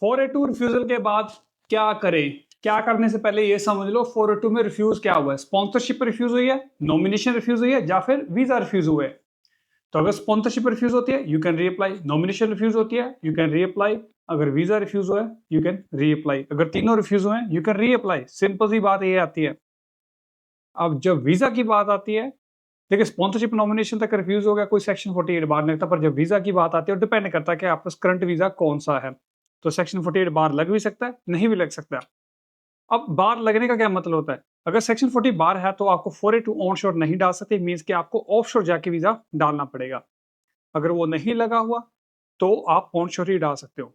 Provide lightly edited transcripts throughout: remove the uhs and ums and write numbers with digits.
482 refusal के बाद क्या करें? क्या करने से पहले ये समझ लो 482 में रिफ्यूज क्या हुआ है। स्पॉन्सरशिप रिफ्यूज हुई है, नॉमिनेशन रिफ्यूज हुई है, या फिर वीजा रिफ्यूज हुए। तो अगर स्पॉन्सरशिप रिफ्यूज होती है you can reapply, nomination refuse होती है यू कैन रीअप्लाई, अगर वीजा रिफ्यूज हुआ है यू कैन रीअप्लाई, अगर तीनों रिफ्यूज हुए हैं यू कैन रीअप्लाई। सिंपल सी बात ये आती है। अब जब वीजा की बात आती है, देखिए स्पॉन्सरशिप नॉमिनेशन तक रिफ्यूज हो गया, कोई सेक्शन 48 बार नहीं लगता, पर जब वीजा की बात आती है डिपेंड करता है कि आपका करंट वीजा कौन सा है। तो सेक्शन 48 बार लग भी सकता है, नहीं भी लग सकता। अब बार लगने का क्या मतलब होता है? अगर सेक्शन 40 बार है तो आपको 482 ऑन शोर नहीं डाल सकते, मींस कि आपको ऑफ शोर जाके वीजा डालना पड़ेगा। अगर वो नहीं लगा हुआ तो आप ऑन शोर ही डाल सकते हो,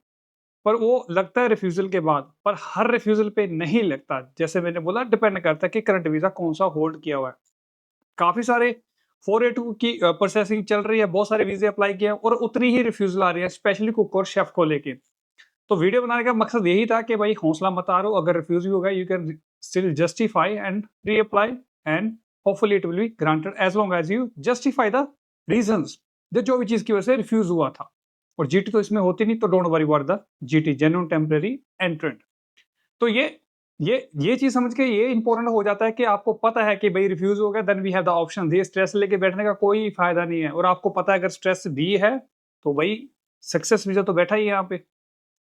पर वो लगता है रिफ्यूजल के बाद, पर हर रिफ्यूजल पे नहीं लगता। जैसे मैंने बोला डिपेंड करता है कि करंट वीजा कौन सा होल्ड किया हुआ है। काफी सारे 482 की प्रोसेसिंग चल रही है, बहुत सारे वीजे अप्लाई किए हैं और उतनी ही रिफ्यूजल आ रही है, स्पेशली कुक और शेफ को लेके। तो वीडियो बनाने का मकसद यही था कि भाई हौसला मत हारो, अगर रिफ्यूज भी होगा you can still justify and reapply, and hopefully it will be granted as long as you justify the reasons, जो भी चीज की वजह से रिफ्यूज हुआ था। और जीटी तो इसमें होती नहीं, तो don't worry about the GT, genuine temporary एंट्रेंट। तो ये चीज समझ के ये इंपॉर्टेंट हो जाता है कि आपको पता है कि भाई रिफ्यूज हो गया, then we have the option. ये स्ट्रेस लेके बैठने का कोई फायदा नहीं है, और आपको पता है अगर स्ट्रेस भी है तो भाई सक्सेस वीजा तो बैठा ही है यहाँ पे।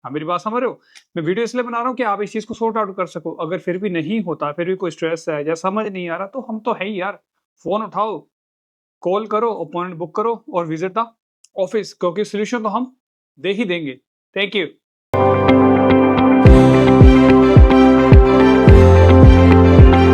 हाँ, मेरी बात समझ रहे हो? मैं वीडियो इसलिए बना रहा हूँ कि आप इस चीज को सॉर्ट आउट कर सको। अगर फिर भी नहीं होता, फिर भी कोई स्ट्रेस है या समझ नहीं आ रहा, तो हम तो है ही यार। फोन उठाओ, कॉल करो, अपॉइंटमेंट बुक करो और विजिट द ऑफिस, क्योंकि सोल्यूशन तो हम दे ही देंगे। Thank you.